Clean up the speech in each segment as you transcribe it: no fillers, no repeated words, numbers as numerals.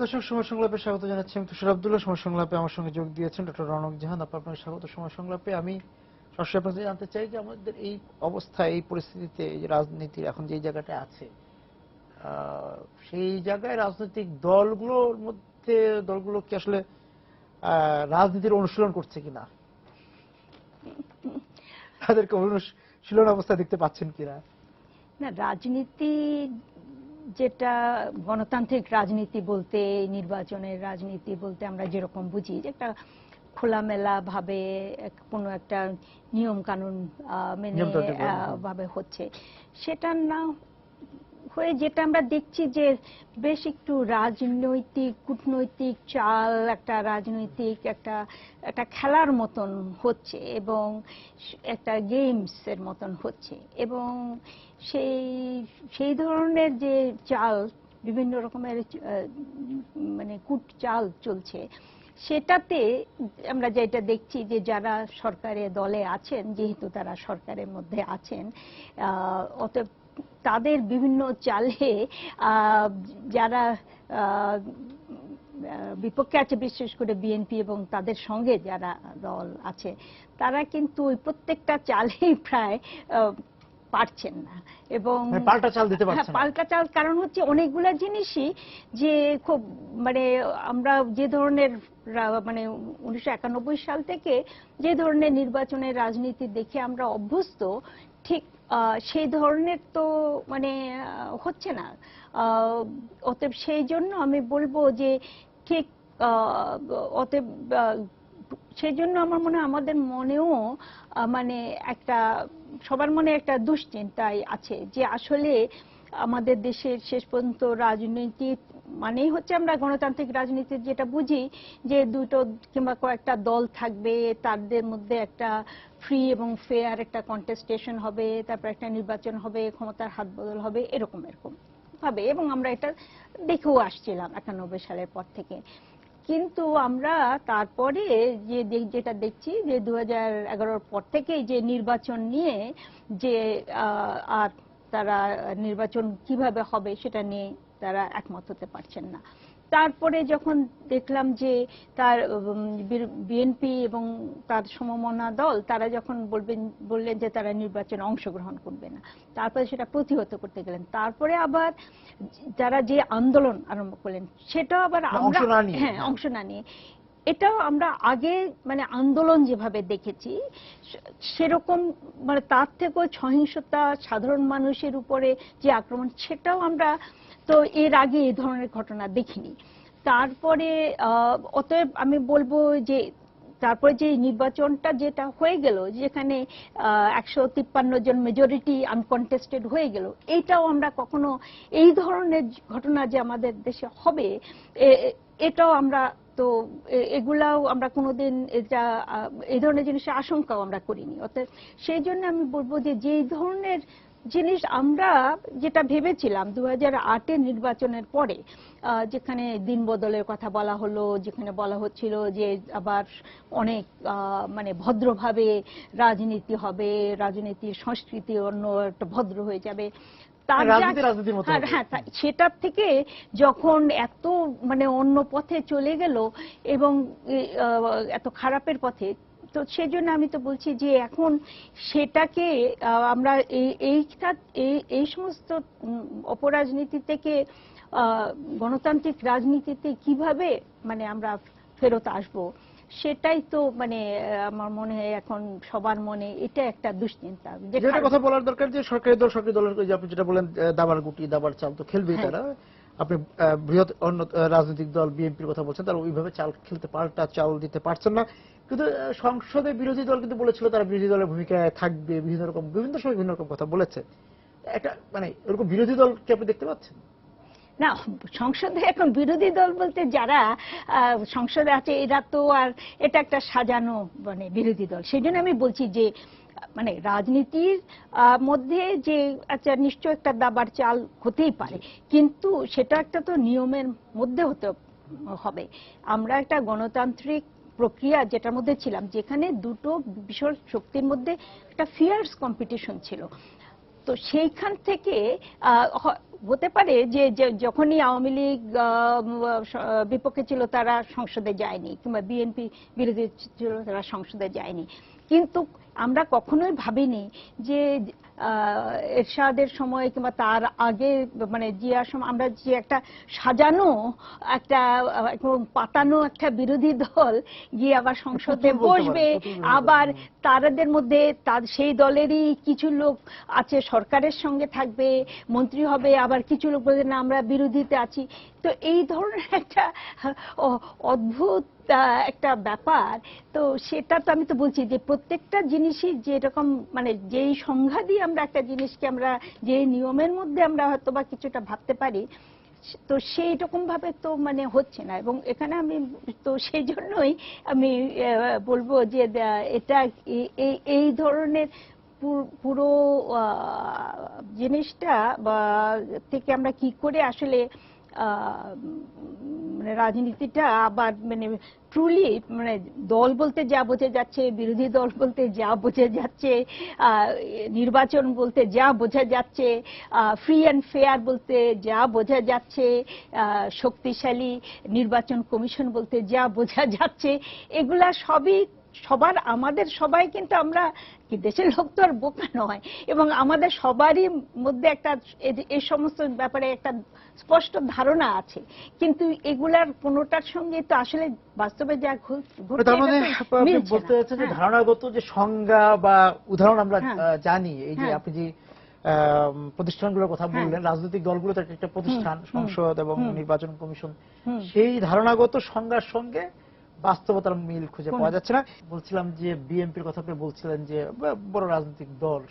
দর্শক, সময় সংলাপে স্বাগত জানাচ্ছি। আমি তুষার আব্দুল্লাহ। সময় সংলাপে আমার সঙ্গে যোগ দিয়েছেন ডক্টর রনক জাহান। আপনাকে স্বাগত সময় সংলাপে। আমি সরাসরি আপনাদের জানতে চাই যে আমাদের এই অবস্থায়, এই পরিস্থিতিতে, এই রাজনীতির এখন যে জায়গাটা আছে, সেই জায়গায় রাজনৈতিক দলগুলো কি আসলে রাজনীতির অনুশীলন করছে কিনা, তাদেরকে অনুশীলন অবস্থা দেখতে পাচ্ছেন কিনা? না, রাজনীতি যেটা গণতান্ত্রিক রাজনীতি বলতে, নির্বাচনের রাজনীতি বলতে আমরা যেরকম বুঝি যে একটা খোলামেলা ভাবে কোনো একটা নিয়ম কানুন মেনে ভাবে হচ্ছে, সেটা না হয়ে যেটা আমরা দেখছি যে বেশ একটু রাজনৈতিক কূটনৈতিক চাল, একটা রাজনৈতিক একটা খেলার মতন হচ্ছে এবং একটা গেমস এর মতন হচ্ছে। এবং সেই ধরনের যে চাল, বিভিন্ন রকমের মানে কূট চাল চলছে, সেটাতে আমরা যেটা দেখছি যে যারা সরকারের দলে আছেন, যেহেতু তারা সরকারের মধ্যে আছেন, অতএব তাদের বিভিন্ন চালে যারা বিপক্ষে আছে, বিশেষ করে বিএনপি এবং তাদের সঙ্গে যারা দল আছে, তারা কিন্তু ওই প্রত্যেকটা চালেই প্রায় পারছেন না। এবং পাল্টা চাল দিতে পারছেন না। পাল্টা চাল কারণ হচ্ছে অনেকগুলা জিনিসই যে খুব মানে আমরা যে ধরনের মানে 1991 সাল থেকে যে ধরনের নির্বাচনের রাজনীতি দেখে আমরা অভ্যস্ত, ঠিক সেই ধরনের তো মানে হচ্ছে না। অতএব সেই জন্য আমি বলবো যে ঠিক অতএব সেই জন্য আমার মনে হয় আমাদের মনেও মানে একটা সবার মনে একটা দুশ্চিন্তাই আছে যে আসলে আমাদের দেশের শেষ পর্যন্ত রাজনীতি মানেই হচ্ছে, আমরা গণতান্ত্রিক রাজনীতির যেটা বুঝি যে দুটো কিংবা কয়েকটা দল থাকবে, তাদের মধ্যে একটা ফ্রি এবং ফেয়ার একটা কন্টেস্টেশন হবে, তারপর একটা নির্বাচন হবে, ক্ষমতার হাত বদল হবে, এরকম ভাবে। এবং আমরা এটা দেখেও আসছিলাম 91 সালের পর থেকে। কিন্তু আমরা তারপরে যেটা দেখছি যে 2011 পর থেকে যে নির্বাচন নিয়ে যে আর তারা নির্বাচন কিভাবে হবে সেটা নিয়ে তারা একমত হতে পারছেন না। তারপরে যখন দেখলাম যে তার বিএনপি এবং তার সমমনা দল তারা যখন বললেন যে তারা নির্বাচনে অংশগ্রহণ করবে না, তারপরে সেটা প্রতিহত করতে গেলেন। তারপরে আবার যারা যে আন্দোলন আরম্ভ করলেন, সেটাও আবার আমরা অংশ না নিয়ে, এটাও আমরা আগে মানে আন্দোলন যেভাবে দেখেছি সেরকম মানে তার থেকেও সহিংসতা, সাধারণ মানুষের উপরে যে আক্রমণ, সেটাও আমরা তো এর আগে এই ধরনের ঘটনা দেখিনি। তারপরে অতএব আমি বলবো যে তারপরে যে নির্বাচনটা যেটা হয়ে গেল, যেখানে 153 জন মেজরিটি আনকন্টেস্টেড হয়ে গেল, এইটাও আমরা কখনো এই ধরনের ঘটনা যে আমাদের দেশে হবে এটাও আমরা তো এগুলাও আমরা কোনোদিন এটা এই ধরনের জিনিসের আশঙ্কাও আমরা করিনি। অর্থাৎ সেই জন্য আমি বলবো যে যেই ধরনের জিনিস আমরা যেটা ভেবেছিলাম 2008-এর নির্বাচনের পরে, যেখানে দিন বদলের কথা বলা হলো, যেখানে বলা হচ্ছিল যে আবার অনেক মানে ভদ্রভাবে রাজনীতি হবে, রাজনীতির সংস্কৃতি অন্য একটা ভদ্র হয়ে যাবে, হ্যাঁ, সেটার থেকে যখন এত মানে অন্য পথে চলে গেল এবং এত খারাপের পথে, তো সেজন্য আমি তো বলছি যে এখন সেটাকে আমরা এই সমস্ত অপরাজনীতি থেকে গণতান্ত্রিক রাজনীতিতে কিভাবে মানে আমরা ফেরত আসব, সেটাই তো মানে আমার মনে হয় এখন সবার মনে এটা একটা দুশ্চিন্তা। যেটা কথা বলার দরকার যে সরকারি দলের আপনি যেটা বলেন দাবার গুটি দাবার চাল তো খেলবেই তারা। আপনি বৃহৎ অন্য রাজনৈতিক দল বিএনপির কথা বলছেন, তারা ওইভাবে চাল খেলতে পাল্টা চাল দিতে পারছেন না। কিন্তু সংসদে বিরোধী দল কিন্তু বলেছিল তারা বিরোধী দলের ভূমিকায় থাকবে, বিভিন্ন সময় বিভিন্ন রকম কথা বলেছে। একটা মানে এরকম বিরোধী দল কি আপনি দেখতে পাচ্ছেন? না, সংসদে এখন বিরোধী দল বলতে যারা সংসদে আছে এরা তো আর এটা একটা সাজানো মানে বিরোধী দল। সেই জন্য আমি বলছি যে মানে রাজনীতির মধ্যে যে আচ্ছা নিশ্চয় একটা দাবার চাল হতেই পারে, কিন্তু সেটা একটা তো নিয়মের মধ্যে হতে হবে। আমরা একটা গণতান্ত্রিক প্রক্রিয়া যেটার মধ্যে ছিলাম, যেখানে দুটো বিশাল শক্তির মধ্যে একটা ফিয়ার্স কম্পিটিশন ছিল। তো সেইখান থেকে হতে পারে যে যখনই আওয়ামী লীগ বিপক্ষে ছিল তারা সংসদে যায়নি, কিংবা বিএনপি বিরোধী ছিল তারা সংসদে যায়নি, কিন্তু আমরা কখনোই ভাবিনি যে এরশাদের সময় কিংবা তার আগে মানে জিয়ার সময় আমরা যে একটা সাজানো একটা একদম পাতানো একটা বিরোধী দল গিয়ে আবার সংসদে বসবে, আবার তাদের মধ্যে সেই দলেরই কিছু লোক আছে সরকারের সঙ্গে থাকবে, মন্ত্রী হবে, আবার কিছু লোক বলবে না আমরা বিরোধীতে আছি। তো এই ধরনের একটা অদ্ভুত একটা ব্যাপার। তো সেটা তো আমি তো বলছি যে প্রত্যেকটা জিনিসই যেরকম মানে যেই সংজ্ঞা দিয়ে আমরা একটা জিনিসকে আমরা যে নিয়মের মধ্যে আমরা হয়তো বা কিছুটা ভাবতে পারি, তো সেই রকম ভাবে তো মানে হচ্ছে না। এবং এখানে আমি তো সেই জন্যই আমি বলবো যে এটা এই ধরনের পুরো জিনিসটা বা থেকে আমরা কি করে আসলে মানে রাজনীতিটা আবার মানে ট্রুলি মানে দল বলতে যা বোঝা যাচ্ছে, বিরোধী দল বলতে যা বোঝা যাচ্ছে, নির্বাচন বলতে যা বোঝা যাচ্ছে, ফ্রি অ্যান্ড ফেয়ার বলতে যা বোঝা যাচ্ছে, শক্তিশালী নির্বাচন কমিশন বলতে যা বোঝা যাচ্ছে, এগুলা সবই সবার আমাদের সবাই কিন্তু আমরা কি দেশের লোক তো আর বোকা নয়, এবং আমাদের সবারই মধ্যে একটা এই সমস্ত ব্যাপারে একটা স্পষ্ট ধারণা আছে, কিন্তু এগুলার কোনোটার সঙ্গে তো আসলে বাস্তবে যা ঘটছে তার মানে আপনি বলতে চাচ্ছেন যে ধারণাগত যে সংজ্ঞা বা উদাহরণ আমরা জানি, এই যে আপনি যে প্রতিষ্ঠানগুলোর কথা বললেন, রাজনৈতিক দলগুলো তার একটা প্রতিষ্ঠান, সংসদ এবং নির্বাচন কমিশন, সেই ধারণাগত সংজ্ঞার সঙ্গে বাস্তবতার মিল খুঁজে পাওয়া যাচ্ছে না। বলছিলাম যে বিএনপির কথা আপনি বলছিলেন যে বড় রাজনৈতিক দল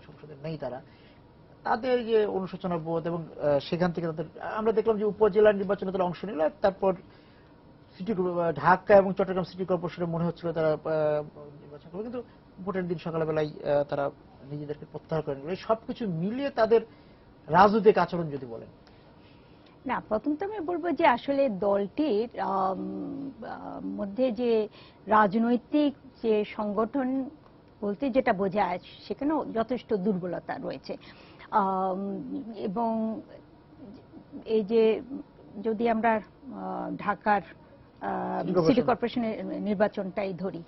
সংসদে নেই, তাদের যে অনুশোচনা বোধ এবং সেখান থেকে তাদের আমরা দেখলাম যে উপজেলা নির্বাচনে তারা অংশ নিল, তারপর সিটি ঢাকা এবং চট্টগ্রাম সিটি কর্পোরেশনে মনে হচ্ছিল তারা নির্বাচন করবে, কিন্তু ভোটের দিন সকালবেলায় তারা নিজেদেরকে প্রত্যাহার করে নিল। এই সবকিছু মিলিয়ে তাদের রাজনৈতিক আচরণ যদি বলেন। না, প্রথমত আমি বলবো যে আসলে দলটির মধ্যে যে রাজনৈতিক যে সংগঠন বলতে যেটা বোঝায় সেখানেও যথেষ্ট দুর্বলতা রয়েছে। এবং এই যে যদি আমরা ঢাকার সিটি কর্পোরেশনের নির্বাচনটাই ধরি,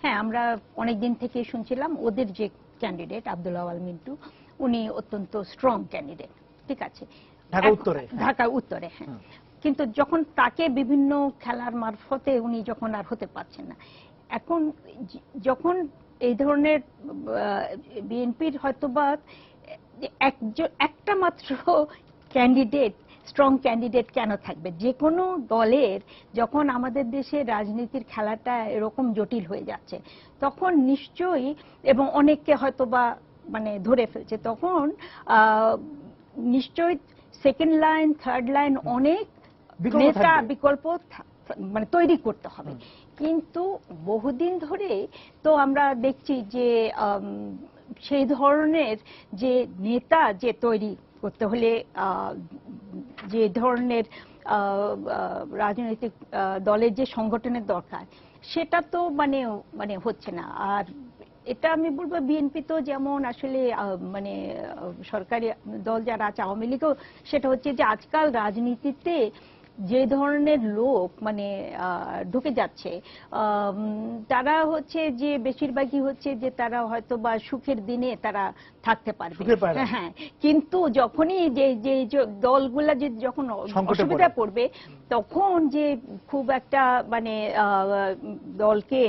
হ্যাঁ আমরা অনেকদিন থেকে শুনছিলাম ওদের যে ক্যান্ডিডেট আব্দুল আওয়াল মিন্টু, উনি অত্যন্ত স্ট্রং ক্যান্ডিডেট, ঠিক আছে, ঢাকা উত্তরে, হ্যাঁ, কিন্তু যখন তাকে বিভিন্ন খেলার মারফতে উনি যখন আর হতে পারছেন না, এখন যখন এই ধরনের বিএনপির হয়তোবা একটা মাত্র ক্যান্ডিডেট, স্ট্রং ক্যান্ডিডেট কেন থাকবে? যে কোনো দলের যখন আমাদের দেশে রাজনীতির খেলাটা এরকম জটিল হয়ে যাচ্ছে, তখন নিশ্চয়ই, এবং অনেককে হয়তোবা মানে ধরে ফেলছে, তখন নিশ্চয়ই সেকেন্ড লাইন, থার্ড লাইন অনেক নেতা বিকল্প মানে তৈরি করতে হবে। কিন্তু বহুদিন ধরে তো আমরা দেখছি যে সেই ধরনের যে নেতা যে তৈরি করতে হলে যে ধরনের রাজনৈতিক দলের যে সংগঠনের দরকার, সেটা তো মানে হচ্ছে না। আর এটা আমি বলবো বিএনপি তো যেমন আসলে মানে সরকারি দল যারা আছে, আওয়ামী লীগও, সেটা হচ্ছে যে আজকাল রাজনীতিতে যে ধরনের লোক মানে ঢুকে যাচ্ছে, তারা হচ্ছে যে বেশিরভাগই হচ্ছে যে তারা হয়তো বা সুখের দিনে তারা থাকতে পারবে, হ্যাঁ, কিন্তু যখনই যে দলগুলা যে যখন অসুবিধা পড়বে, তখন যে খুব একটা মানে দলকে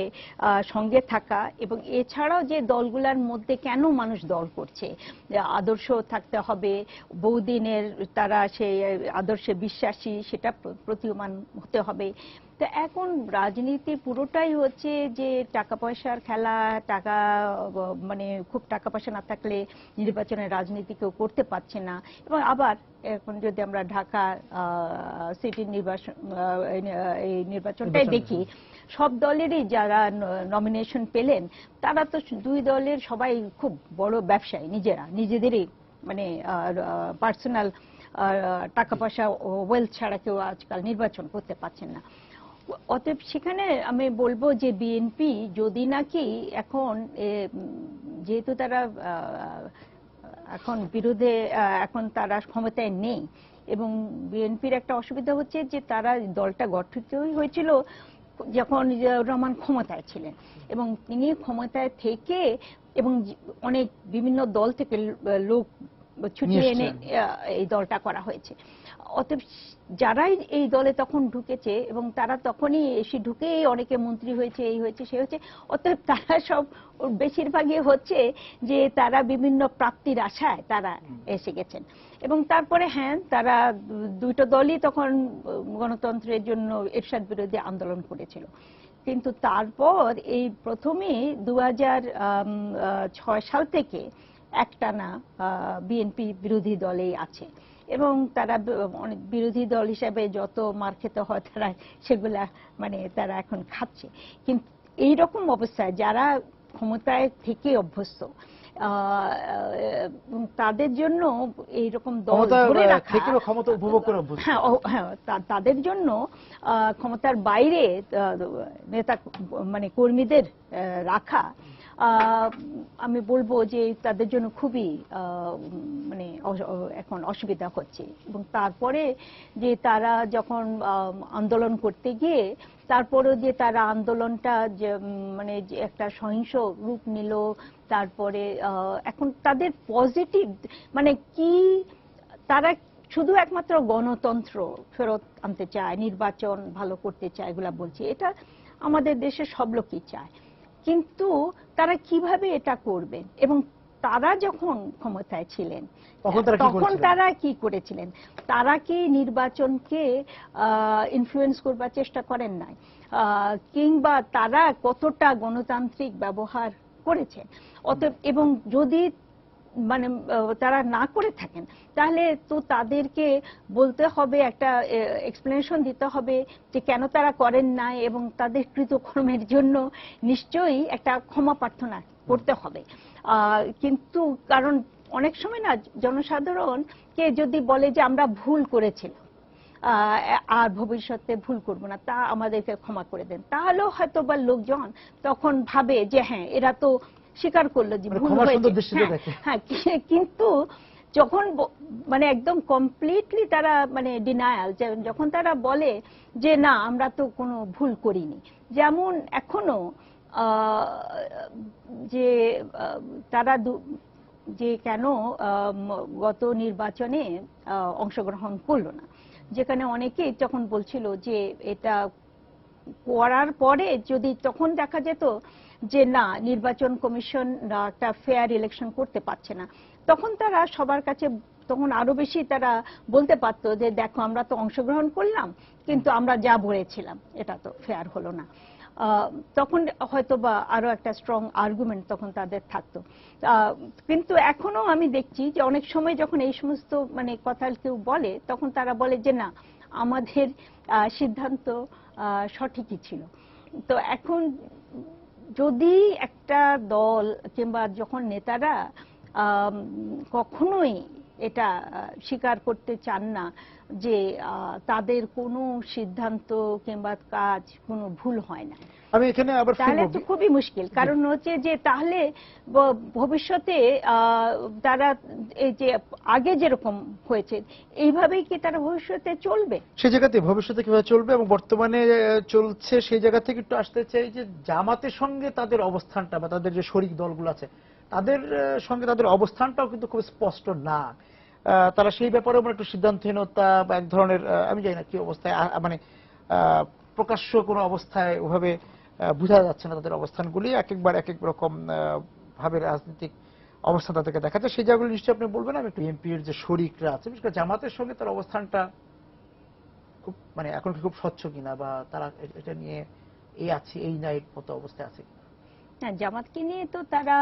সঙ্গে থাকা, এবং এছাড়াও যে দলগুলার মধ্যে কেন মানুষ দল করছে, আদর্শ থাকতে হবে, বহুদিনের তারা সেই আদর্শে বিশ্বাসী, সেটা প্রতীয়মান হতে হবে। তো এখন রাজনীতি পুরোটাই হচ্ছে যে টাকা পয়সার খেলা, টাকা মানে খুব টাকা পয়সা না থাকলে নির্বাচনের রাজনীতি কেউ করতে পারছে না। এবং আবার এখন যদি আমরা ঢাকা সিটির এই নির্বাচনটাই দেখি, সব দলেরই যারা নমিনেশন পেলেন, তারা তো দুই দলের সবাই খুব বড় ব্যবসায়ী, নিজেদেরই মানে পার্সোনাল টাকা পয়সা ওয়েলথ ছাড়া কেউ আজকাল নির্বাচন করতে পারছেন না। অতএব সেখানে আমি বলবো যে বিএনপি যদি নাকি এখন যেহেতু তারা এখন বিরোধে এখন তারা ক্ষমতায় নেই, এবং বিএনপির একটা অসুবিধা হচ্ছে যে তারা দলটা গঠিত হয়েছিল যখন জিয়াউর রহমান ক্ষমতায় ছিলেন, এবং তিনি ক্ষমতায় থেকে এবং অনেক বিভিন্ন দল থেকে লোক ছুটিয়ে এনে এই দলটা করা হয়েছে। অতএব যারাই এই দলে তখন ঢুকেছে এবং তারা তখনই এসে ঢুকে অনেকে মন্ত্রী হয়েছে, এই হয়েছে সে হয়েছে, অতএব তারা সব বেশিরভাগই হচ্ছে যে তারা বিভিন্ন প্রাপ্তির আশায় তারা এসে গেছেন। এবং তারপরে হ্যাঁ, তারা দুটো দলই তখন গণতন্ত্রের জন্য এরশাদ বিরোধী আন্দোলন করেছিল, কিন্তু তারপর এই প্রথমে 2006 সাল থেকে একটানা বিএনপি বিরোধী দলেই আছে, এবং তারা অনেক বিরোধী দল হিসেবে যত মার খেতে হয় তারা সেগুলা মানে তারা এখন খাচ্ছে। কিন্তু এইরকম অবস্থায় যারা ক্ষমতায় থেকে অভ্যস্ত তাদের জন্য এইরকম দল ধরে রাখা, ক্ষমতা উপভোগ করে অভ্যস্ত, হ্যাঁ তাদের জন্য ক্ষমতার বাইরে নেতা মানে কর্মীদের রাখা আমি বলবো যে তাদের জন্য খুবই মানে এখন অসুবিধা হচ্ছে। এবং তারপরে যে তারা যখন আন্দোলন করতে গিয়ে তারপরে যে তারা আন্দোলনটা যে মানে যে একটা সহিংস রূপ নিল, তারপরে এখন তাদের পজিটিভ মানে কি, তারা শুধু একমাত্র গণতন্ত্র ফেরত আনতে চায়, নির্বাচন ভালো করতে চায়, এগুলা বলছে। এটা আমাদের দেশের সব লোকই চায়, কিন্তু তারা কিভাবে এটা করবেন এবং তারা যখন ক্ষমতায় ছিলেন তখন তারা কি করেছিলেন? তারা কি নির্বাচনকে ইনফ্লুয়েন্স করবার চেষ্টা করেন নাই, কিংবা তারা কতটা গণতান্ত্রিক ব্যবহার করেছেন? অতএব এবং যদি মানে তারা না করে থাকেন তাহলে তো তাদেরকে বলতে হবে, একটা এক্সপ্লেনেশন দিতে হবে যে কেন তারা করেন নাই, এবং তাদের কৃতকর্মের জন্য নিশ্চয়ই একটা ক্ষমা প্রার্থনা করতে হবে। কিন্তু কারণ অনেক সময় না জনসাধারণকে যদি বলে যে আমরা ভুল করেছিলাম আর ভবিষ্যতে ভুল করব না, তা আমাদেরকে ক্ষমা করে দেন, তাহলেও হয়তো বা লোকজন তখন ভাবে যে হ্যাঁ এরা তো স্বীকার করলো যে ভুল হয়েছে। হ্যাঁ, কিন্তু যখন মানে একদম কমপ্লিটলি তারা মানে ডিনায়াল, যখন তারা বলে যে না আমরা তো কোনো ভুল করিনি, যেমন এখনো যে তারা যে কেন গত নির্বাচনে অংশগ্রহণ করলো না, যেখানে অনেকেই তখন বলছিল যে এটা করার পরে যদি তখন দেখা যেত যে না নির্বাচন কমিশন একটা ফেয়ার ইলেকশন করতে পারছে না, তখন তারা সবার কাছে তখন আরো বেশি তারা বলতে পারতো যে দেখো আমরা তো অংশগ্রহণ করলাম কিন্তু আমরা যা বলেছিলাম এটা তো ফেয়ার হলো না। তখন হয়তো বা আরো একটা স্ট্রং আর্গুমেন্ট তখন তাদের থাকতো। কিন্তু এখনো আমি দেখছি যে অনেক সময় যখন এই সমস্ত মানে কথা কেউ বলে তখন তারা বলে যে না আমাদের সিদ্ধান্ত সঠিকই ছিল। তো এখন যদি একটা দল কিংবা যখন নেতারা কখনোই এটা স্বীকার করতে চান না যে তাদের কোনো সিদ্ধান্ত কিংবা কাজ কোনো ভুল হয় না, আমি এখানে আবার তাহলে তো খুবই মুশকিল। কারণ হচ্ছে যে তাহলে ভবিষ্যতে তারা এই যে আগে যেরকম হয়েছে এইভাবেই কি তারা ভবিষ্যতে চলবে? সেই জায়গাতে ভবিষ্যতে কিভাবে চলবে এবং বর্তমানে চলছে সেই জায়গা থেকে একটু আসতে চাই যে জামাতের সঙ্গে তাদের অবস্থানটা বা তাদের যে শরিক দলগুলো আছে তাদের সঙ্গে তাদের অবস্থানটাও কিন্তু খুব স্পষ্ট না। তারা সেই ব্যাপারে একটু সিদ্ধান্তহীনতা বা এক ধরনের আমি জানি না কি অবস্থায় মানে প্রকাশ্য কোনো অবস্থায় ওভাবে বোঝা যাচ্ছে না তাদের অবস্থানগুলি, এক একবার এক এক রকম ভাবে রাজনৈতিক অবস্থান তাদেরকে দেখাচ্ছে। সেই জায়গাগুলি নিশ্চয়ই আপনি বলবেন। আমি একটু এমপির যে শরিকরা আছে বিশেষ করে জামাতের সঙ্গে তার অবস্থানটা খুব মানে এখন খুব স্বচ্ছ কিনা বা তারা এটা নিয়ে এই আছে এই নাই মতো অবস্থায় আছে কিনা? হ্যাঁ, জামাতকে নিয়ে তো তারা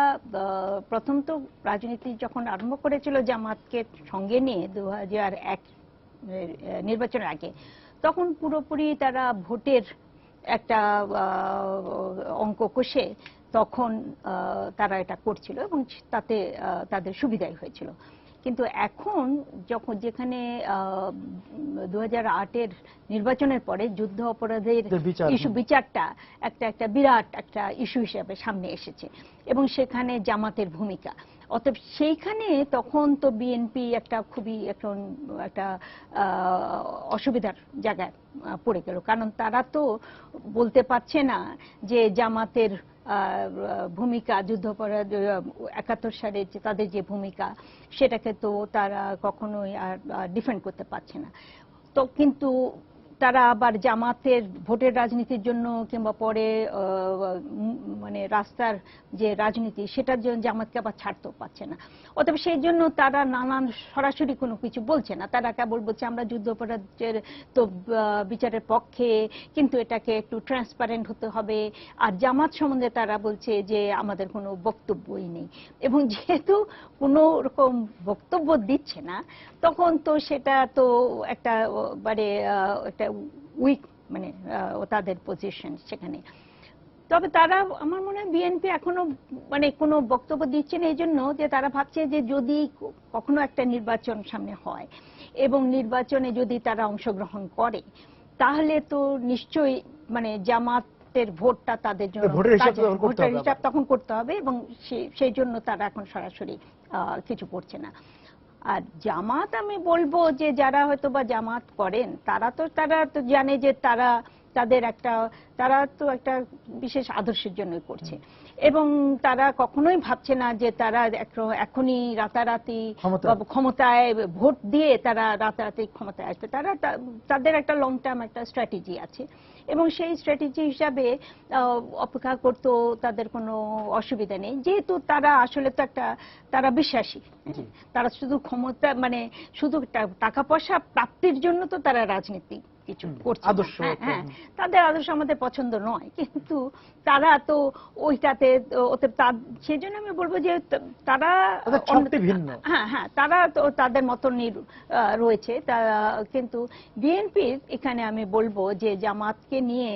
প্রথম তো রাজনীতি যখন আরম্ভ করেছিল জামাতকে সঙ্গে নিয়ে 2001 নির্বাচনের আগে, তখন পুরোপুরি তারা ভোটের একটা অঙ্ক কষে তখন তারা এটা করছিল এবং তাতে তাদের সুবিধাই হয়েছিল। কিন্তু এখন যখন যেখানে 2008-এর নির্বাচনের পরে যুদ্ধ অপরাধের বিচারটা একটা বিরাট একটা ইস্যু হিসেবে সামনে এসেছে এবং সেখানে জামাতের ভূমিকা, অতএব সেইখানে তখন তো বিএনপি একটা খুবই একটা অসুবিধার জায়গায় পড়ে গেল, কারণ তারা তো বলতে পারছে না যে জামাতের ভূমিকা যুদ্ধাপরাধ 71 সালে তাদের যে ভূমিকা সেটাকে তো তারা কখনোই আর ডিফেন্ড করতে পারছে না। তো কিন্তু তারা আবার জামাতের ভোটের রাজনীতির জন্য কিংবা পরে মানে রাস্তার যে রাজনীতি সেটার জন্য জামাতকে আবার ছাড়তেও পারছে না। অতএব সেই জন্য তারা নানান সরাসরি কোনো কিছু বলছে না, তারা কেবল বলছে আমরা যুদ্ধাপরাধের তো বিচারের পক্ষে, কিন্তু এটাকে একটু ট্রান্সপারেন্ট হতে হবে। আর জামাত সম্বন্ধে তারা বলছে যে আমাদের কোনো বক্তব্যই নেই, এবং যেহেতু কোনো রকম বক্তব্য দিচ্ছে না তখন তো সেটা তো একটা মানে একটা উইক মানে তাদের পজিশন সেখানে। তবে তারা আমার মনে হয় বিএনপি এখনো মানে কোনো বক্তব্য দিচ্ছে না এই জন্য যে তারা ভাবছে যে যদি কখনো একটা নির্বাচন সামনে হয় এবং নির্বাচনে যদি তারা অংশগ্রহণ করে তাহলে তো নিশ্চয়ই মানে জামাতের ভোটটা তাদের জন্য ভোটের হিসাব তখন করতে হবে, এবং সেই জন্য তারা এখন সরাসরি কিছু করছে না। আর জামাত আমি বলবো যে যারা হয়তো বা জামাত করেন তারা তো জানে যে তারা তো একটা বিশেষ আদর্শের জন্যই করছে, এবং তারা কখনোই ভাবছে না যে তারা এখনই রাতারাতি ক্ষমতায় ভোট দিয়ে তারা রাতারাতি ক্ষমতায় আসবে। তাদের একটা লং টার্ম একটা স্ট্র্যাটেজি আছে, এবং সেই স্ট্র্যাটেজি হিসাবে অপেক্ষা করতেও তাদের কোনো অসুবিধা নেই, যেহেতু তারা আসলে তো তারা বিশ্বাসী। তারা শুধু ক্ষমতা মানে শুধু টাকা পয়সা প্রাপ্তির জন্য তো তারা রাজনীতি কিছু করছে, হ্যাঁ তাদের আদর্শ আমাদের পছন্দ নয়, কিন্তু তারা তো ওইটাতে সেই জন্য আমি বলবো যে তারা হ্যাঁ তারা তো তাদের মতনই রয়েছে। কিন্তু বিএনপির এখানে আমি বলবো যে জামাতকে নিয়ে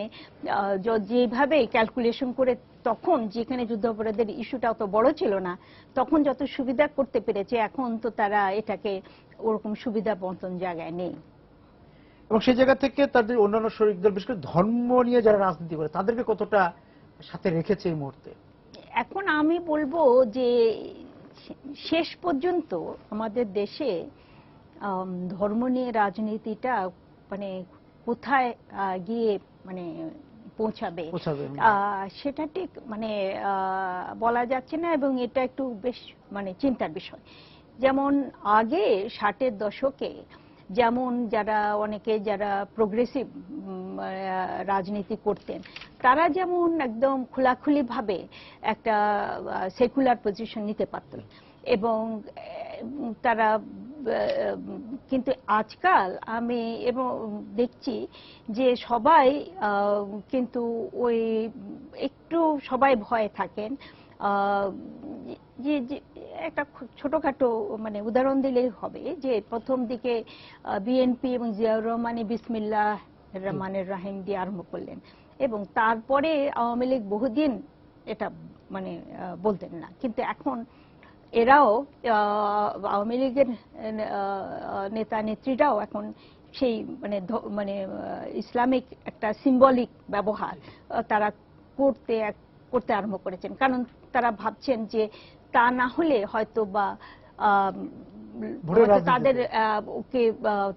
যেভাবে ক্যালকুলেশন করে তখন যেখানে যুদ্ধাপরাধের ইস্যুটা অত বড় ছিল না তখন যত সুবিধা করতে পেরেছে, এখন তো তারা এটাকে ওরকম সুবিধা বন্টন জায়গায় নেই। এবং সেই জায়গা থেকে তাদের অন্যান্য শরিক দল বিশেষ করে ধর্ম নিয়ে যারা রাজনীতি করে তাদেরকে কতটা সাথে রেখেছে এই মুহূর্তে? এখন আমি বলবো যে শেষ পর্যন্ত আমাদের দেশে ধর্ম নিয়ে রাজনীতিটা মানে কোথায় গিয়ে মানে পৌঁছাবে সেটা ঠিক মানে বলা যাচ্ছে না, এবং এটা একটু বেশ মানে চিন্তার বিষয়। যেমন আগে 60-এর দশকে যেমন যারা প্রোগ্রেসিভ রাজনীতি করতেন তারা যেমন একদম খোলাখুলি ভাবে একটা সেকুলার পজিশন নিতে পারতেন, এবং তারা কিন্তু আজকাল আমি এবং দেখছি যে সবাই কিন্তু ওই একটু সবাই ভয়ে থাকেন। যে একটা ছোটখাটো মানে উদাহরণ দিলেই হবে যে প্রথম দিকে বিএনপি এবং জিয়াউর রহমানই বিসমিল্লাহ রহমানের রাহিম দিয়ে আরম্ভ করলেন, এবং তারপরে আওয়ামী লীগ বহুদিন এটা মানে বলতেন না, কিন্তু এখন এরাও আওয়ামী লীগের নেতা নেত্রীরাও এখন সেই মানে ইসলামিক একটা সিম্বলিক ব্যবহার তারা করতে আরম্ভ করেছেন, কারণ তারা ভাবছেন যে তা না হলে হয়তো বা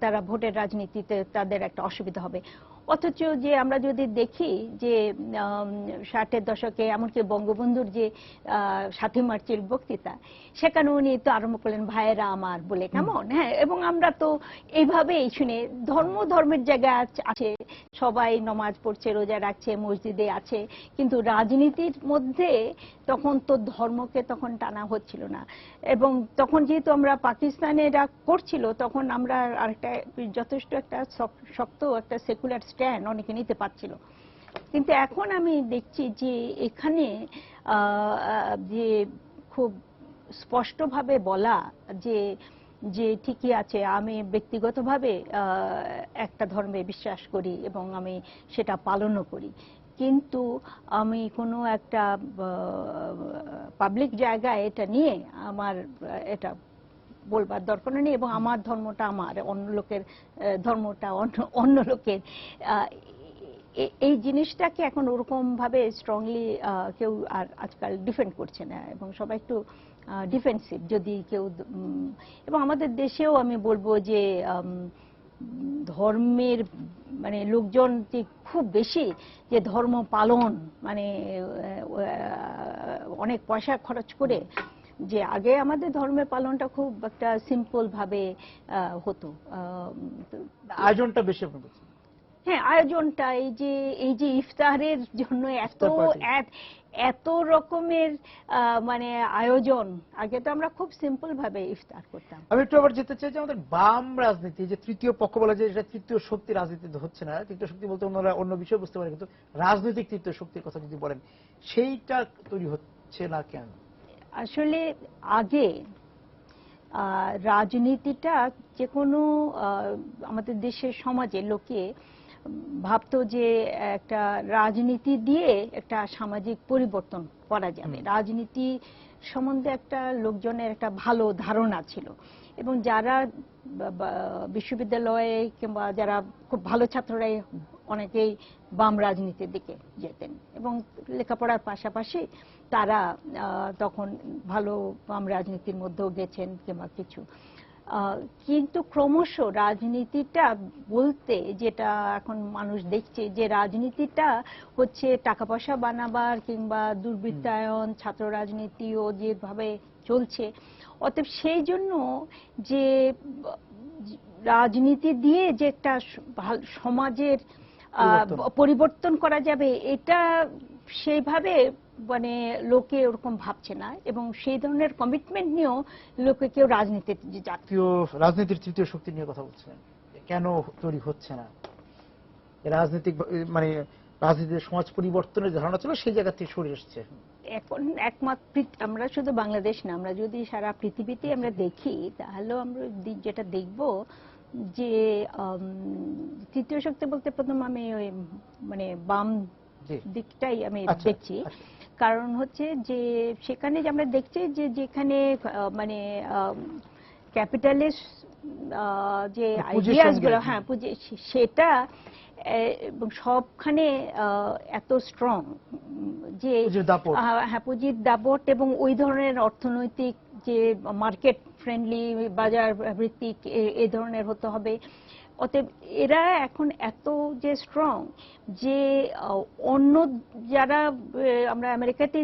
তারা ভোটের রাজনীতিতে তাদের একটা অসুবিধা হবে। অথচ যে আমরা যদি দেখি যে 60-এর দশকে এমনকি বঙ্গবন্ধুর যে 7 মার্চের বক্তৃতা সেখানে উনি তো আরম্ভ করলেন ভাইয়েরা আমার বলে, কেমন হ্যাঁ, এবং আমরা তো এইভাবেই শুনে ধর্মের জায়গায় আছে, সবাই নমাজ পড়ছে, রোজা রাখছে, মসজিদে আছে, কিন্তু রাজনীতির মধ্যে তখন তো ধর্মকে তখন টানা হচ্ছিল না। এবং তখন যেহেতু আমরা পাকিস্তানে এরা করছিল তখন আমরা আরেকটা যথেষ্ট একটা শক্ত একটা সেকুলার স্ট্যান্ড অনেকে নিতে পারছিল, কিন্তু এখন আমি দেখছি যে এখানে যে খুব স্পষ্টভাবে বলা যে ঠিকই আছে আমি ব্যক্তিগতভাবে একটা ধর্মে বিশ্বাস করি এবং আমি সেটা পালনও করি, কিন্তু আমি কোনো একটা পাবলিক জায়গায় এটা নিয়ে আমার এটা বলবার দরকার নেই, এবং আমার ধর্মটা আমার, অন্য লোকের ধর্মটা অন্য লোকের। এই জিনিসটাকে এখন ওরকম ভাবে স্ট্রংলি কেউ আর আজকাল ডিফেন্ড করছে না, এবং সবাই একটু ডিফেন্সিভ যদি কেউ এবং আমাদের দেশেও আমি বলবো যে ধর্মের মানে লোকজন যে খুব বেশি যে ধর্ম পালন মানে অনেক পয়সা খরচ করে, যে আগে আমাদের ধর্মের পালনটা খুব একটা সিম্পল ভাবে হতো। আয়োজনটা বেশি আপনি বলছেন। হ্যাঁ, আয়োজনটা এই যে ইফতারের জন্য এত রকমের মানে আয়োজন, আগে তো আমরা খুব সিম্পল ভাবে ইফতার করতাম। আমি একটু আবার যেতে চাই যে আমাদের বাম রাজনীতি, যে তৃতীয় পক্ষ বলা যায়, এটা তৃতীয় শক্তি রাজনীতি হচ্ছে না। তৃতীয় শক্তি বলতে অন্যরা অন্য বিষয় বুঝতে পারে, কিন্তু রাজনৈতিক তৃতীয় শক্তির কথা যদি বলেন, সেইটা তৈরি হচ্ছে না কেন? আসলে আগে রাজনীতিটা যে কোনো আমাদের দেশের সমাজে লোকে ভাবতো যে একটা রাজনীতি দিয়ে একটা সামাজিক পরিবর্তন করা যাবে, রাজনীতি সম্বন্ধে একটা লোকজনের একটা ভালো ধারণা ছিল, এবং যারা বিশ্ববিদ্যালয়ে কিংবা যারা খুব ভালো ছাত্ররাই অনেকেই বাম রাজনীতির দিকে যেতেন, এবং লেখাপড়ার পাশাপাশি তারা তখন ভালো বাম রাজনীতির মধ্যেও গেছেন কিংবা কিছু। কিন্তু ক্রমশ রাজনীতিটা বলতে যেটা এখন মানুষ দেখছে, যে রাজনীতিটা হচ্ছে টাকা পয়সা বানাবার কিংবা দুর্বৃত্তায়ন, ছাত্র রাজনীতিও যেভাবে চলছে, অতএব সেই জন্য যে রাজনীতি দিয়ে যে একটা সমাজের পরিবর্তন করা যাবে, এটা সেইভাবে মানে লোকে ওরকম ভাবছে না, এবং সেই ধরনের কমিটমেন্ট নিয়েও লোকে কেউ রাজনীতির তৃতীয় শক্তি নিয়ে কথা বলছেন, কেন তৈরি হচ্ছে না? রাজনৈতিক মানে রাজনীতির সমাজ পরিবর্তনের ধারণা ছিল, সেই জায়গা থেকে সরে এসছে এখন। একমাত্র আমরা শুধু বাংলাদেশ না, আমরা যদি সারা পৃথিবীতে আমরা দেখি, তাহলেও আমরা যেটা দেখব যে তৃতীয় শক্তি বলতে প্রথম আমি ওই মানে বাম দিকটাই আমি দেখছি। কারণ হচ্ছে যে সেখানে যে আমরা দেখছি যে যেখানে মানে ক্যাপিটালিস্ট যে আইডিয়াস গুলো, হ্যাঁ সেটা এবং সবখানে এত স্ট্রং, যে হ্যাঁ পুঁজির দাপট, এবং ওই ধরনের অর্থনৈতিক যে মার্কেট ফ্রেন্ডলি, বাজার ভিত্তিক এই ধরনের হতে হবে। অতএব এরা এখন এত যে স্ট্রং, যে অন্য যারা আমরা আমেরিকাতে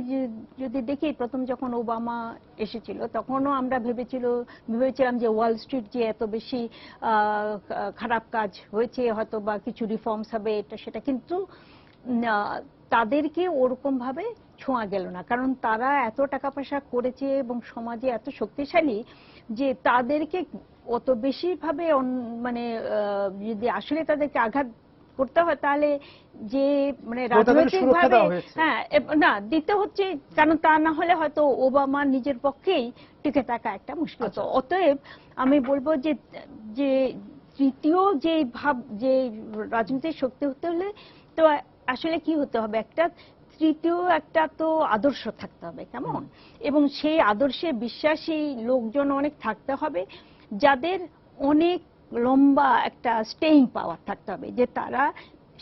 যদি দেখি, প্রথম যখন ওবামা এসেছিল তখনও আমরা ভেবেছিলাম যে ওয়াল স্ট্রিট যে এত বেশি খারাপ কাজ হয়েছে, হয়তো বা কিছু রিফর্মস হবে এটা সেটা, কিন্তু তাদেরকে ওরকম ভাবে ছোঁয়া গেল না, কারণ তারা এত টাকা পয়সা করেছে এবং সমাজে এত শক্তিশালী যে তাদেরকে অত বেশি ভাবে মানে যদি আসলে তাদেরকে আঘাত করতে হয়, তাহলে যে মানে রাজনৈতিক ভাবে হ্যাঁ না দিতে হচ্ছে, কারণ তা না হলে হয়তো ওবামা নিজের পক্ষেই টিকে থাকা একটা মুশকিল হতো। অতএব আমি বলবো যে তৃতীয় যে যে রাজনৈতিক শক্তি হতে হলে তো আসলে কি হতে হবে, একটা তৃতীয় একটা তো আদর্শ থাকতে হবে, কেমন, এবং সেই আদর্শে বিশ্বাসী লোকজন অনেক থাকতে হবে, যাদের অনেক লম্বা একটা স্টেইং পাওয়ার থাকতে হবে, যে তারা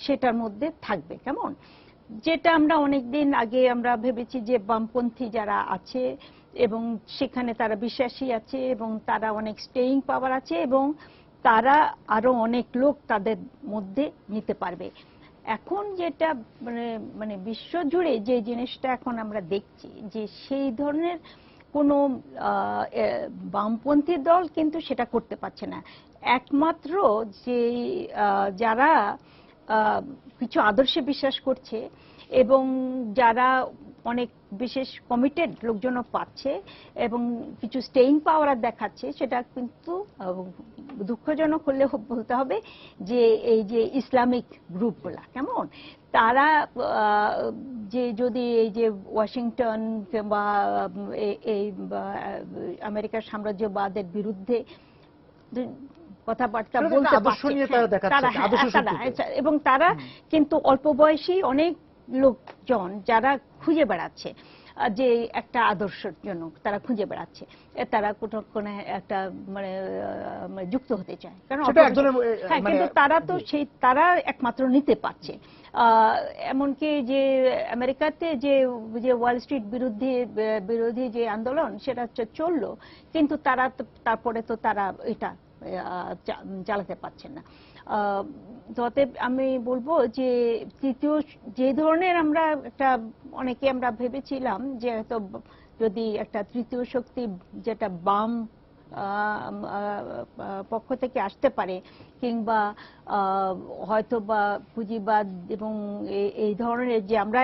সেটার মধ্যে থাকবে, কেমন, যেটা আমরা অনেকদিন আগে আমরা ভেবেছি যে বামপন্থী যারা আছে এবং সেখানে তারা বিশ্বাসী আছে এবং তারা অনেক স্টেইং পাওয়ার আছে এবং তারা আরো অনেক লোক তাদের মধ্যে নিতে পারবে। এখন যেটা মানে বিশ্ব জুড়ে যে জিনিসটা এখন আমরা দেখছি, যে সেই ধরনের কোনো বামপন্থী দল কিন্তু সেটা করতে পারছে না। একমাত্র যে যারা কিছু আদর্শে বিশ্বাস করছে এবং যারা অনেক বিশেষ কমিটেড লোকজনও পাচ্ছে এবং কিছু স্টেইং পাওয়ার দেখাচ্ছে, সেটা কিন্তু দুঃখজনক হলে বলতে হবে যে এই যে ইসলামিক গ্রুপগুলা, কেমন, তারা যে যদি এই যে ওয়াশিংটন কিংবা এই আমেরিকার সাম্রাজ্যবাদের বিরুদ্ধে কথাবার্তা বলতে পারছে, এবং তারা কিন্তু অল্প বয়সী অনেক লোকজন যারা খুঁজে বেড়াচ্ছে, যে একটা আদর্শের জন্য তারা খুঁজে বেড়াচ্ছে, তারা কোনো একটা মানে যুক্ত হতে চায়, কারণ সেটা এক ধরনের, হ্যাঁ, মানে কিন্তু তারা তো তারা একমাত্র নিতে পারছে। এমনকি যে আমেরিকাতে যে যে ওয়াল স্ট্রিট বিরোধী যে আন্দোলন সেটা চললো, কিন্তু তারা তারপরে তো তারা এটা চালাতে পারছেন না। অতএব আমি বলবো যে তৃতীয় যে ধরনের আমরা একটা অনেকে আমরা ভেবেছিলাম যে হয়তো যদি একটা তৃতীয় শক্তি যেটা বাম পক্ষ থেকে আসতে পারে, কিংবা হয়তো বা পুঁজিবাদ এবং এই ধরনের, যে আমরা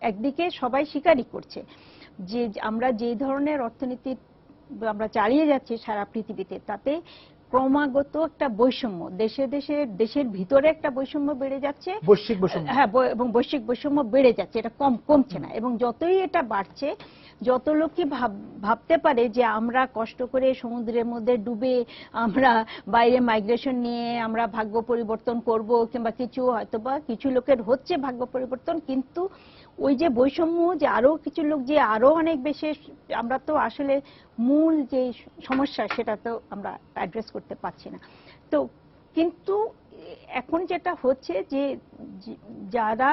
একদিকে সবাই স্বীকারই করছে যে আমরা যে ধরনের অর্থনীতি আমরা চালিয়ে যাচ্ছি সারা পৃথিবীতে, তাতে ক্রমাগত একটা বৈষম্য দেশের ভিতরে একটা বৈষম্য বেড়ে যাচ্ছে, বৈশ্বিক বৈষম্য, হ্যাঁ, এবং বৈশ্বিক বৈষম্য বেড়ে যাচ্ছে, এটা কমছে না। এবং যতই এটা বাড়ছে, যত লোকই ভাবতে পারে যে আমরা কষ্ট করে সমুদ্রের মধ্যে ডুবে আমরা বাইরে মাইগ্রেশন নিয়ে আমরা ভাগ্য পরিবর্তন করব, কিংবা কিছু হয়তোবা কিছু লোকের হচ্ছে ভাগ্য পরিবর্তন, কিন্তু ওই যে বৈষম্য, যে আরো কিছু লোক যে আরো অনেক বেশি, আমরা তো আসলে মূল যে সমস্যা সেটা তো আমরা অ্যাড্রেস করতে পারছি না। তো কিন্তু এখন যেটা হচ্ছে যে যারা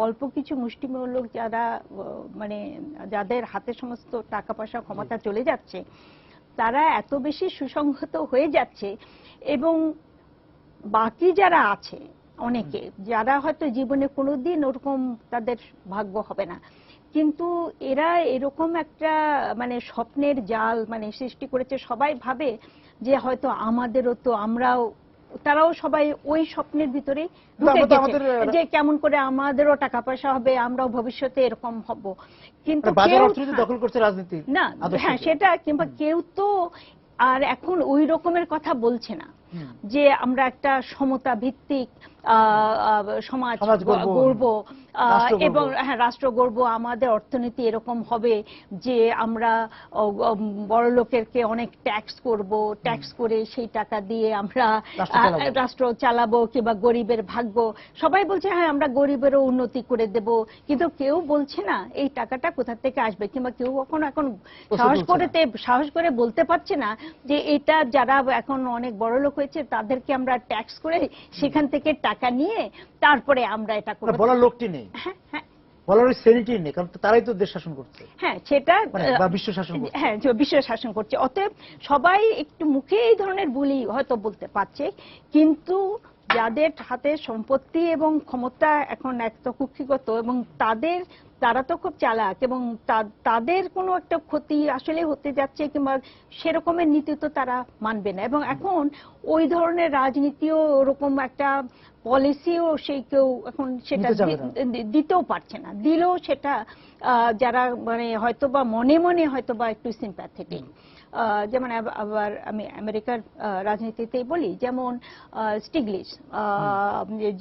অল্প কিছু মুষ্টিমেয় লোক, যারা মানে যাদের হাতে সমস্ত টাকা পয়সা ক্ষমতা চলে যাচ্ছে, তারা এত বেশি সুসংহত হয়ে যাচ্ছে, এবং বাকি যারা আছে অনেকে, যারা হয়তো জীবনে কোনোদিন ওরকম তাদের ভাগ্য হবে না, কিন্তু এরা এরকম একটা মানে স্বপ্নের জাল মানে সৃষ্টি করেছে। সবাই ভাবে যে হয়তো আমাদেরও তো, তারাও সবাই ওই স্বপ্নের ভিতরে ঢুকে গেছে যে কেমন করে আমাদেরও টাকা পয়সা হবে, আমরাও ভবিষ্যতে এরকম হব। কিন্তু বাজার অর্থনীতি দখল করছে রাজনীতি না, হ্যাঁ সেটা, কিংবা কেউ তো আর এখন ওই রকমের কথা বলছে না যে আমরা একটা সমতা ভিত্তিক সমাজ গড়ব এবং হ্যাঁ রাষ্ট্র গড়ব, আমাদের অর্থনীতি এরকম হবে যে আমরা বড় লোকেরকে অনেক ট্যাক্স করব, ট্যাক্স করে সেই টাকা দিয়ে আমরা রাষ্ট্র চালাবো, কিংবা গরিবের ভাগ্য। সবাই বলছে হ্যাঁ আমরা গরিবেরও উন্নতি করে দেব, কিন্তু কেউ বলছে না এই টাকাটা কোথা থেকে আসবে, কিংবা কেউ এখন সাহস করে বলতে পারছে না যে এটা যারা এখন অনেক বড় লোক হয়েছে তাদেরকে আমরা ট্যাক্স করে সেখান থেকে টাকা নিয়ে তারপরে আমরা এটা করব। বলার লোকটি নেই, বলার শ্রেণীটি নেই, কারণ তারাই তো দেশ শাসন করছে। হ্যাঁ সেটা বিশ্ব শাসন করছে। হ্যাঁ বিশ্ব শাসন করছে। অতএব সবাই একটু মুখে এই ধরনের বুলি হয়তো বলতে পারছে, কিন্তু যাদের হাতে সম্পত্তি এবং ক্ষমতা এখন এত কুক্ষিগত, এবং তারা তো খুব চালাক, এবং তাদের কোনো একটা ক্ষতি আসলে হতে যাচ্ছে, কিংবা সেরকমের নীতি তো তারা মানবে না। এবং এখন ওই ধরনের রাজনীতিও, ওরকম একটা পলিসিও সেই কেউ এখন সেটা দিতেও পারছে না, দিলেও সেটা যারা মানে হয়তোবা মনে মনে হয়তোবা একটু সিম্প্যাথেটিক। যেমন আবার আমি আমেরিকার রাজনীতিতেই বলি, যেমন স্টিগলিটজ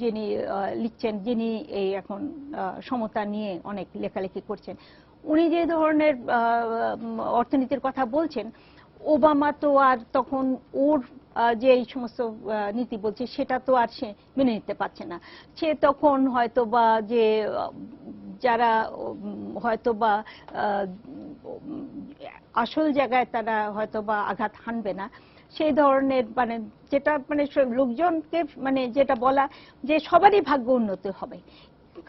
যিনি লিখছেন, যিনি এই এখন সমতা নিয়ে অনেক লেখালেখি করছেন, উনি যে ধরনের অর্থনীতির কথা বলছেন, ওবামা তো আর তখন ওর যে এই সমস্ত নীতি বলছে সেটা তো আর সে মেনে নিতে পারছে না। সে তখন হয়তোবা যে যারা হয়তোবা আসল জায়গায় তারা হয়তোবা আঘাত হানবে না, সেই ধরনের মানে যেটা মানে লোকজনকে মানে যেটা বলা যে সবারই ভাগ্য উন্নতি হবে,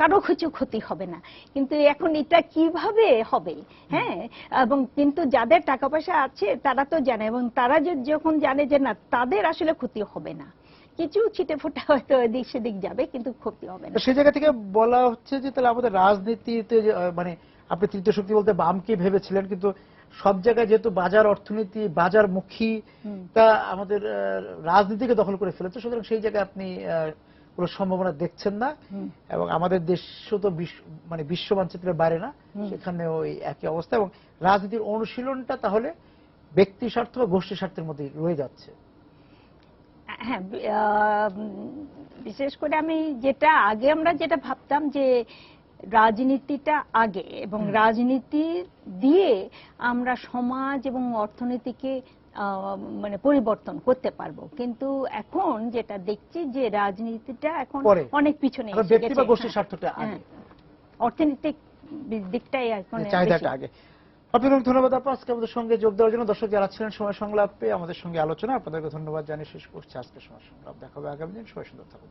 কারো কিছু ক্ষতি হবে না, কিন্তু এখন এটা কিভাবে হবে? হ্যাঁ, এবং কিন্তু যাদের টাকা পয়সা আছে তারা তো জানে, এবং তারা যখন জানে যে না তাদের আসলে ক্ষতি হবে না, কিছু ছিটে ফোটা হয়তো এদিক সেদিক যাবে, কিন্তু ক্ষতি হবে না। সেই জায়গা থেকে বলা হচ্ছে যে তাহলে আমাদের রাজনীতিতে মানে আপনি তৃতীয় শক্তি বলতে বামকে ভেবেছিলেন, কিন্তু সব জায়গায় যেহেতু বাজার অর্থনীতি বাজারমুখী, তা আমাদের রাজনীতিকে দখল করে ফেলেছে, সুতরাং সেই জায়গায় আপনি কোনো সম্ভাবনা দেখছেন না। এবং আমাদের দেশ তো মানে বিশ্ব মানচিত্রের বাইরে না, সেখানে ওই একই অবস্থা, এবং রাজনীতির অনুশীলনটা তাহলে ব্যক্তি স্বার্থ বা গোষ্ঠী স্বার্থের মধ্যে রয়ে যাচ্ছে। হ্যাঁ, বিশেষ করে আমি আমরা যেটা ভাবতাম যে রাজনীতিটা আগে, এবং রাজনীতি দিয়ে আমরা সমাজ এবং অর্থনীতিকে মানে পরিবর্তন করতে পারবো, কিন্তু এখন যেটা দেখছি যে রাজনীতিটা এখন অনেক পিছনে এসে গেছে, গোষ্ঠী স্বার্থটা আগে, অর্থনৈতিক দিকটাই এখন চাহিদাটা আগে। আপনাকে অনেক ধন্যবাদ আপু আজকে আমাদের সঙ্গে যোগ দেওয়ার জন্য। দর্শক যারা ছিলেন সময় সংলাপে আমাদের সঙ্গে আলোচনা, আপনাদেরকে ধন্যবাদ জানিয়ে শেষ করছি আজকে সময় সংলাপ। দেখা হবে আগামী দিন। সবাই সুন্দর থাকুন।